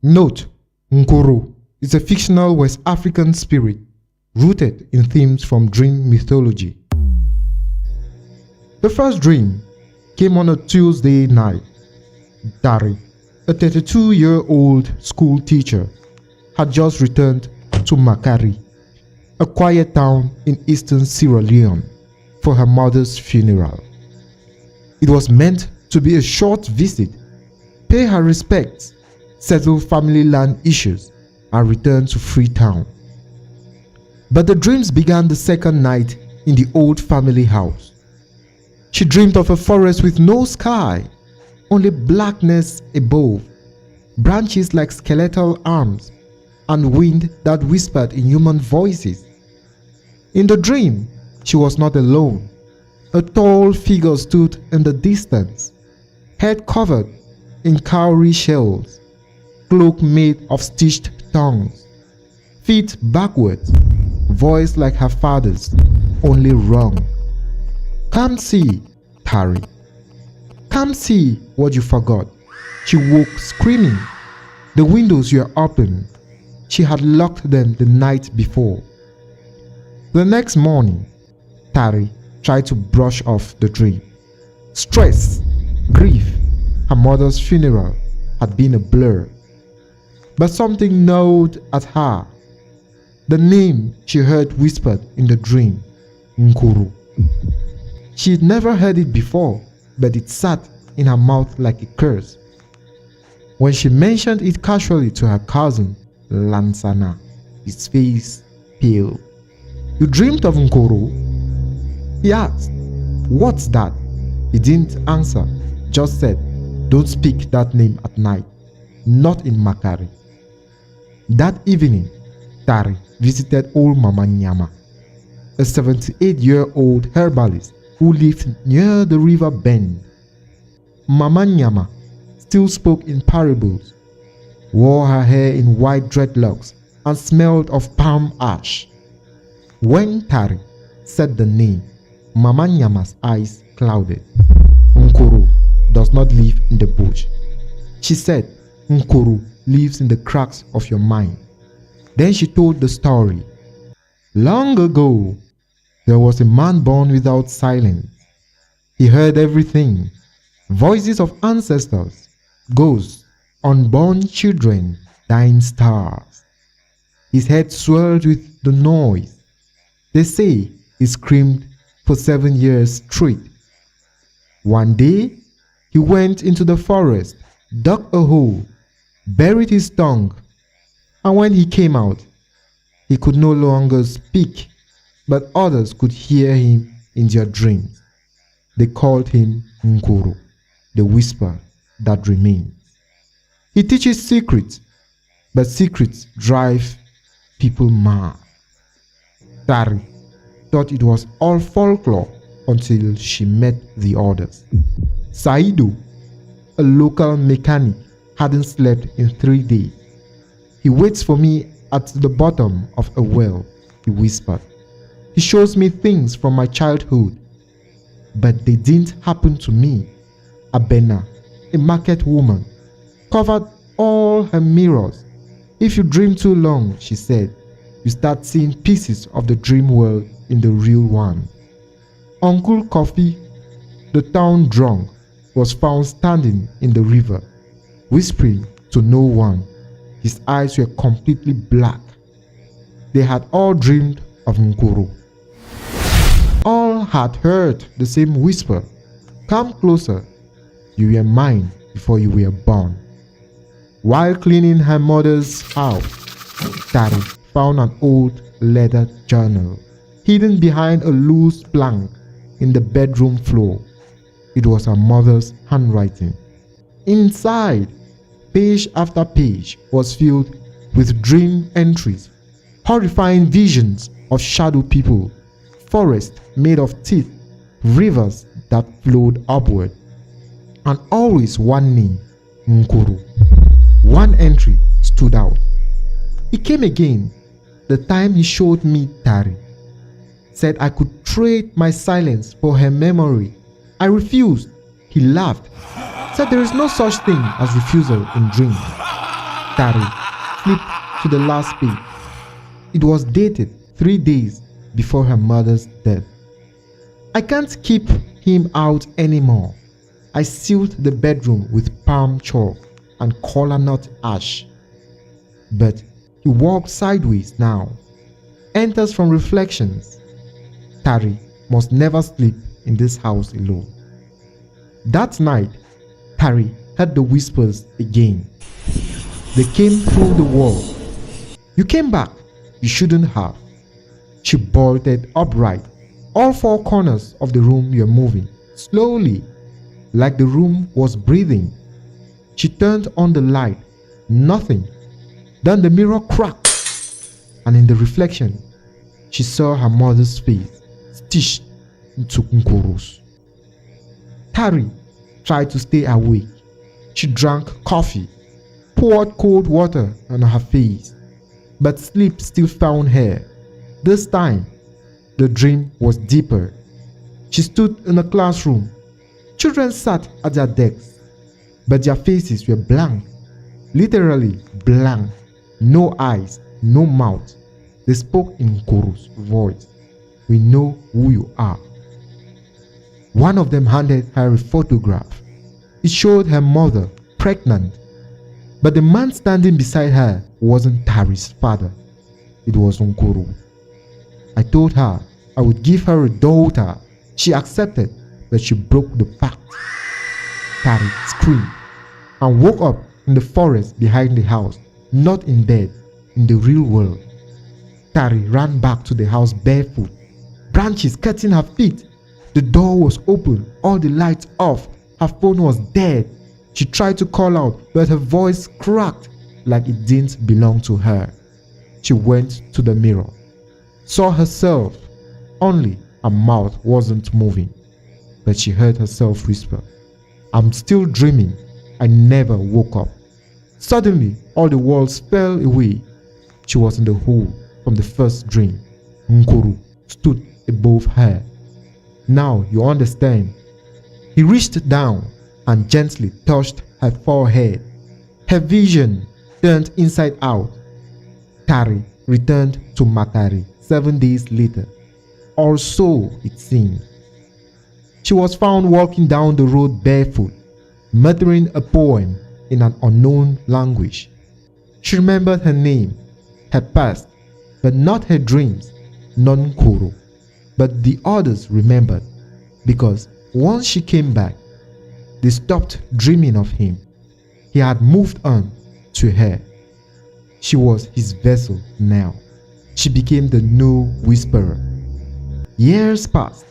Note: Nkuru is a fictional West African spirit rooted in themes from dream mythology. The first dream came on a Tuesday night. Dari, a 32-year-old school teacher, had just returned to Makari, a quiet town in eastern Sierra Leone, for her mother's funeral. It was meant to be a short visit, pay her respects, settle family land issues, and return to Freetown. But the dreams began the second night in the old family house. She dreamed of a forest with no sky, only blackness above, branches like skeletal arms, and wind that whispered in human voices. In the dream, she was not alone. A tall figure stood in the distance, head covered in cowrie shells, cloak made of stitched tongues, feet backwards, voice like her father's, only wrong. Come see, Tari. Come see what you forgot. She woke screaming. The windows were open. She had locked them the night before. The next morning, Tari tried to brush off the dream. Stress, grief, her mother's funeral had been a blur. But something gnawed at her. The name she heard whispered in the dream, Nkuru. She had never heard it before, but it sat in her mouth like a curse. When she mentioned it casually to her cousin, Lansana, his face pale. You dreamed of Nkuru? He asked. What's that? He didn't answer, just said, don't speak that name at night, not in Makari. That evening, Tari visited old Mama Nyama, a 78-year-old herbalist who lived near the river bend. Mama Nyama still spoke in parables, wore her hair in white dreadlocks, and smelled of palm ash. When Tari said the name, Mama Nyama's eyes clouded. Nkuru does not live in the bush. She said, Nkuru lives in the cracks of your mind. Then she told the story. Long ago, there was a man born without silence. He heard everything. Voices of ancestors, ghosts, unborn children, dying stars. His head swelled with the noise. They say he screamed for 7 years straight. One day, he went into the forest, dug a hole, buried his tongue, and when he came out, he could no longer speak, but others could hear him in their dreams. They called him Nkuru, the whisper that remains. He teaches secrets, but secrets drive people mad. Tari thought it was all folklore until she met the others. Saidu, a local mechanic, hadn't slept in 3 days. He waits for me at the bottom of a well, he whispered. He shows me things from my childhood, but they didn't happen to me. Abena, a market woman, covered all her mirrors. If you dream too long, she said, you start seeing pieces of the dream world in the real one. Uncle Coffee, the town drunk, was found standing in the river, whispering to no one. His eyes were completely black. They had all dreamed of Nkuru. All had heard the same whisper, come closer, you were mine before you were born. While cleaning her mother's house, Tari found an old leather journal hidden behind a loose plank in the bedroom floor. It was her mother's handwriting. Inside, page after page was filled with dream entries, horrifying visions of shadow people, forests made of teeth, rivers that flowed upward, and always one name, Nkuru. One entry stood out. He came again, the time he showed me Tari. Said I could trade my silence for her memory. I refused. He laughed, said there is no such thing as refusal in dreams. Tari flipped to the last page. It was dated 3 days before her mother's death. I can't keep him out anymore. I sealed the bedroom with palm chalk and kola nut ash. But he walks sideways now, enters from reflections. Tari must never sleep in this house alone. That night, Tari heard the whispers again. They came through the wall. "You came back. You shouldn't have." She bolted upright. All 4 corners of the room were moving, slowly, like the room was breathing. She turned on the light. Nothing. Then the mirror cracked, and in the reflection, she saw her mother's face stitched into Nkoro's. Tari tried to stay awake. She drank coffee, poured cold water on her face, but sleep still found her. This time, the dream was deeper. She stood in a classroom. Children sat at their desks, but their faces were blank, literally blank. No eyes, no mouth. They spoke in Nkoro's voice. "We know who you are." One of them handed her a photograph. It showed her mother, pregnant. But the man standing beside her wasn't Tari's father. It was Nkoro. I told her I would give her a daughter. She accepted, but she broke the pact. Tari screamed and woke up in the forest behind the house, not in bed, in the real world. Tari ran back to the house barefoot, branches cutting her feet. The door was open, all the lights off. Her phone was dead. She tried to call out, but her voice cracked like it didn't belong to her. She went to the mirror, saw herself, only her mouth wasn't moving. But she heard herself whisper, "I'm still dreaming. I never woke up." Suddenly, all the walls fell away. She was in the hole from the first dream. Nkoro stood above her. "Now you understand." He reached down and gently touched her forehead. Her vision turned inside out. Tari returned to Makari 7 days later. Or so it seemed. She was found walking down the road barefoot, muttering a poem in an unknown language. She remembered her name, her past, but not her dreams, not Nkoro. But the others remembered, because once she came back, they stopped dreaming of him. He had moved on to her. She was his vessel now. She became the new whisperer. Years passed.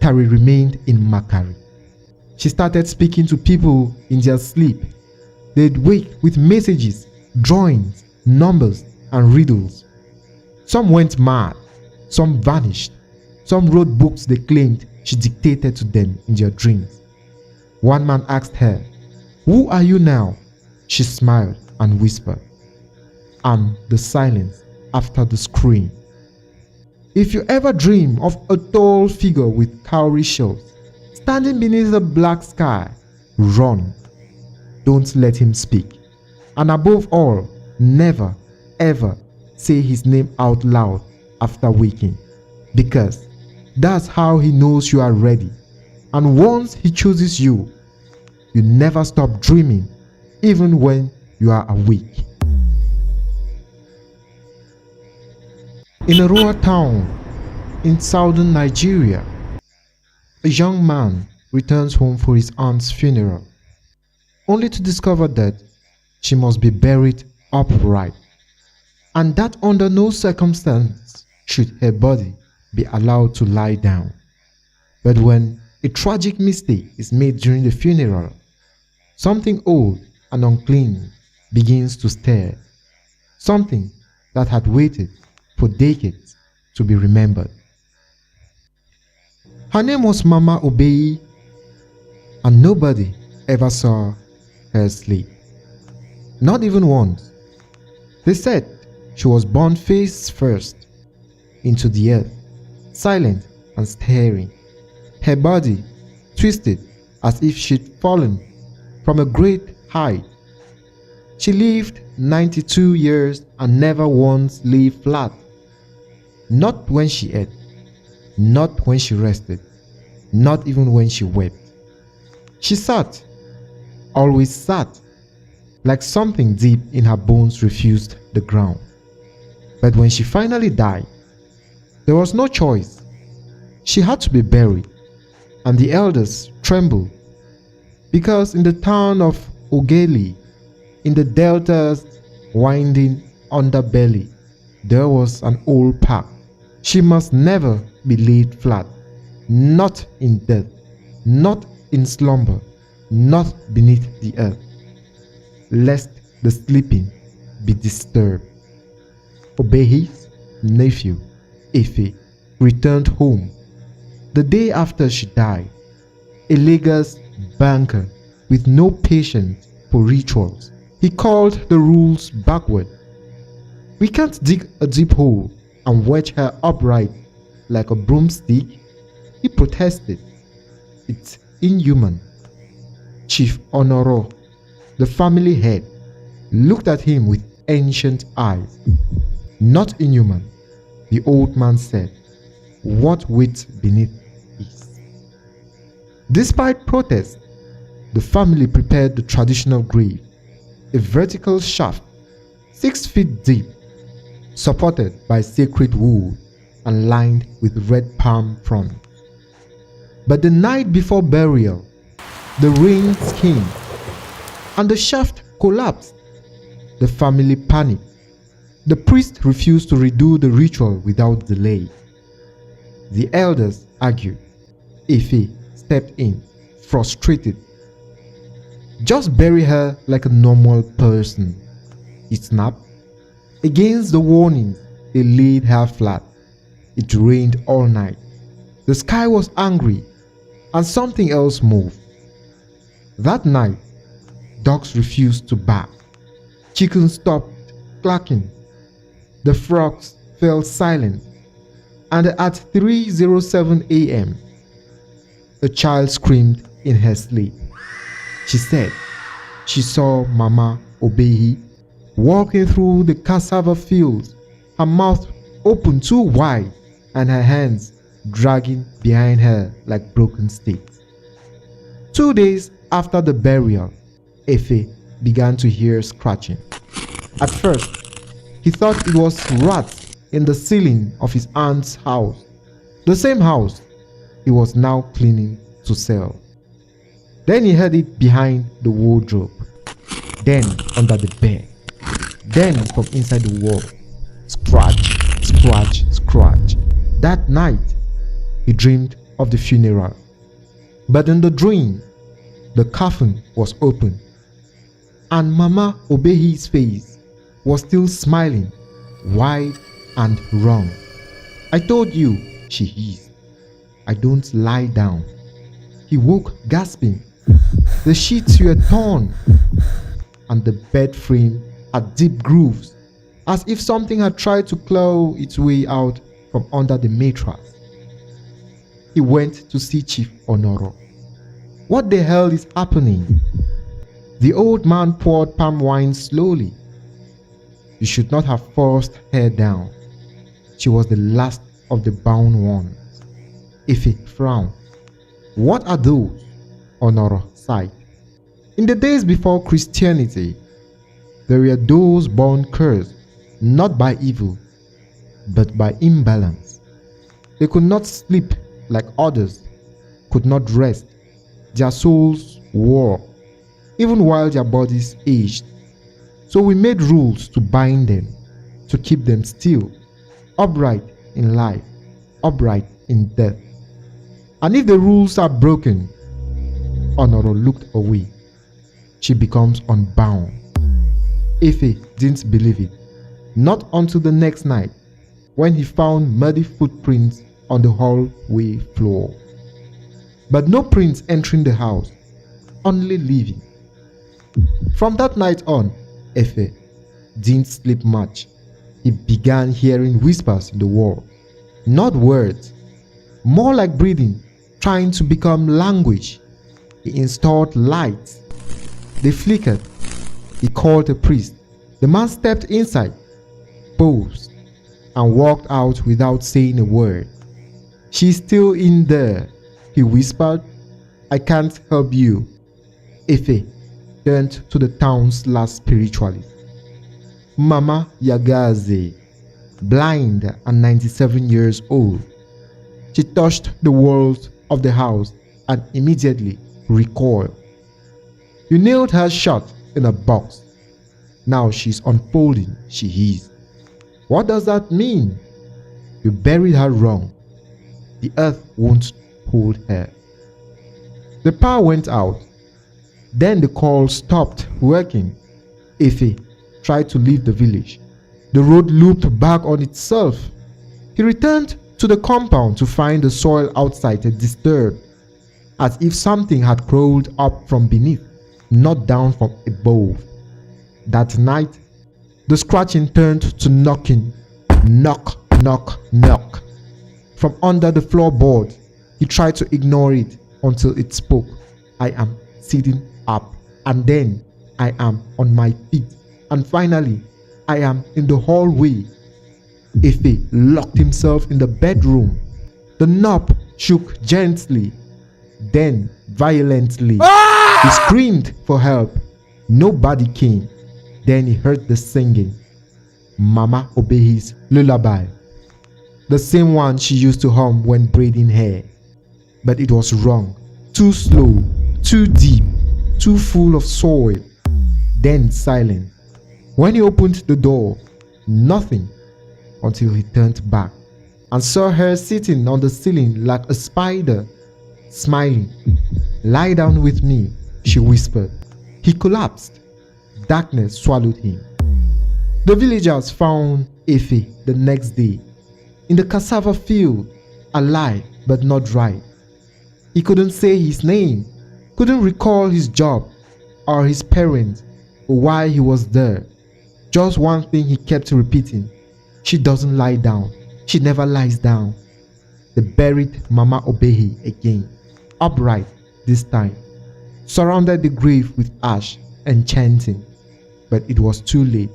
Tari remained in Makari. She started speaking to people in their sleep. They'd wake with messages, drawings, numbers, and riddles. Some went mad. Some vanished. Some wrote books they claimed she dictated to them in their dreams. One man asked her, "Who are you now?" She smiled and whispered, "I'm the silence after the scream." If you ever dream of a tall figure with cowrie shells standing beneath a black sky, run. Don't let him speak. And above all, never, ever say his name out loud after waking, because that's how he knows you are ready. And once he chooses you, you never stop dreaming, even when you are awake. In a rural town in southern Nigeria, a young man returns home for his aunt's funeral, only to discover that she must be buried upright, and that under no circumstance should her body be allowed to lie down. But when a tragic mistake is made during the funeral, something old and unclean begins to stir, something that had waited for decades to be remembered. Her name was Mama Obei, and nobody ever saw her sleep. Not even once. They said she was born face first into the earth, silent and staring, her body twisted as if she'd fallen from a great height. She lived 92 years and never once lay flat. Not when she ate, not when she rested, not even when she wept. She sat, always sat, like something deep in her bones refused the ground. But when she finally died, there was no choice. She had to be buried, and the elders trembled, because in the town of Ogeli, in the delta's winding underbelly, there was an old path. She must never be laid flat, not in death, not in slumber, not beneath the earth, lest the sleeping be disturbed. Obehi's nephew, Efe, returned home the day after she died, a Lagos banker with no patience for rituals. He called the rules backward. We can't dig a deep hole and wedge her upright like a broomstick, he protested. It's inhuman. Chief Honoro, the family head, looked at him with ancient eyes. Not inhuman, the old man said. What waits beneath is. Despite protest, the family prepared the traditional grave, a vertical shaft 6 feet deep, supported by sacred wood and lined with red palm fronds. But the night before burial, the rains came and the shaft collapsed. The family panicked. The priest refused to redo the ritual without delay. The elders argued. Efe stepped in, frustrated. Just bury her like a normal person, he snapped. Against the warnings, they laid her flat. It rained all night. The sky was angry, and something else moved. That night, dogs refused to bark. Chickens stopped clucking. The frogs fell silent. And at 3:07 a.m., a child screamed in her sleep. She said she saw Mama Obehi walking through the cassava fields, her mouth open too wide and her hands dragging behind her like broken sticks. 2 days after the burial, Efe began to hear scratching. At first, he thought it was rats in the ceiling of his aunt's house, the same house he was now cleaning to sell. Then he heard it behind the wardrobe, then under the bed, then from inside the wall. Scratch, scratch, scratch. That night, he dreamed of the funeral. But in the dream, the coffin was open, and Mama Obehi's face was still smiling, wide and wrong. I told you, she hissed. I don't lie down. He woke gasping. The sheets were torn, and the bed frame had deep grooves, as if something had tried to claw its way out from under the mattress. He went to see Chief Honoro. What the hell is happening? The old man poured palm wine slowly. You should not have forced her down. She was the last of the bound ones. Efe frowned. What are those? Honoro sighed. In the days before Christianity, there were those born cursed, not by evil, but by imbalance. They could not sleep like others, could not rest. Their souls wore, even while their bodies aged. So we made rules to bind them, to keep them still, upright in life, upright in death. And if the rules are broken, Honoro looked away. She becomes unbound. Efe didn't believe it, not until the next night, when he found muddy footprints on the hallway floor. But no prints entering the house, only leaving. From that night on, Efe didn't sleep much. He began hearing whispers in the wall, not words, more like breathing, trying to become language. He installed lights. They flickered. He called a priest. The man stepped inside, paused, and walked out without saying a word. "She's still in there," he whispered. "I can't help you." Ife turned to the town's last spiritualist, Mama Yagaze, blind and 97 years old. She touched the walls of the house and immediately recoiled. "You nailed her shut in a box. Now she's unfolding," she hissed. "What does that mean?" "You buried her wrong. The earth won't hold her." The power went out. Then the call stopped working. Ife tried to leave the village. The road looped back on itself. He returned to the compound to find the soil outside disturbed, as if something had crawled up from beneath, not down from above. That night, the scratching turned to knocking. Knock, knock, knock. From under the floorboard, he tried to ignore it until it spoke. "I am sitting up, and then I am on my feet, and finally I am in the hallway." Ife locked himself in the bedroom. The knob shook gently, then violently. He screamed for help. Nobody came. Then he heard the singing, Mama Obehi's lullaby, the same one she used to hum when braiding hair. But it was wrong, too slow, too deep, too full of soil. Then silence. When he opened the door, nothing, until he turned back and saw her sitting on the ceiling like a spider, smiling. "Lie down with me," she whispered. He collapsed. Darkness swallowed him. The villagers found Ife the next day in the cassava field, alive but not right. He couldn't say his name, couldn't recall his job or his parents or why he was there. Just one thing he kept repeating: "She doesn't lie down. She never lies down." They buried Mama Obehi again, upright this time, surrounded the grave with ash and chanting. But it was too late.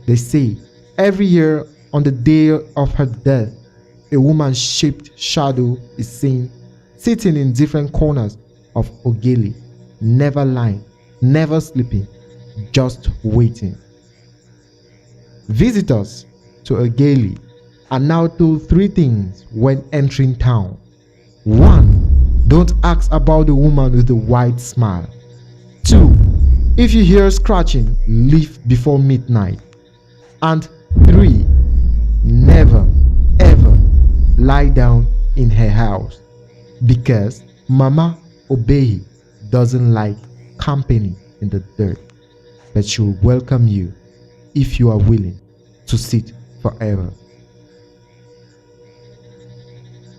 They say every year on the day of her death, a woman-shaped shadow is seen sitting in different corners of Ogeli, never lying, never sleeping, just waiting. Visitors to Ogeli are now told 3 things when entering town. 1. Don't ask about the woman with the white smile. 2. If you hear scratching, leave before midnight. And 3. Never, ever lie down in her house, because Mama Obehi doesn't like company in the dirt, but she will welcome you if you are willing to sit forever.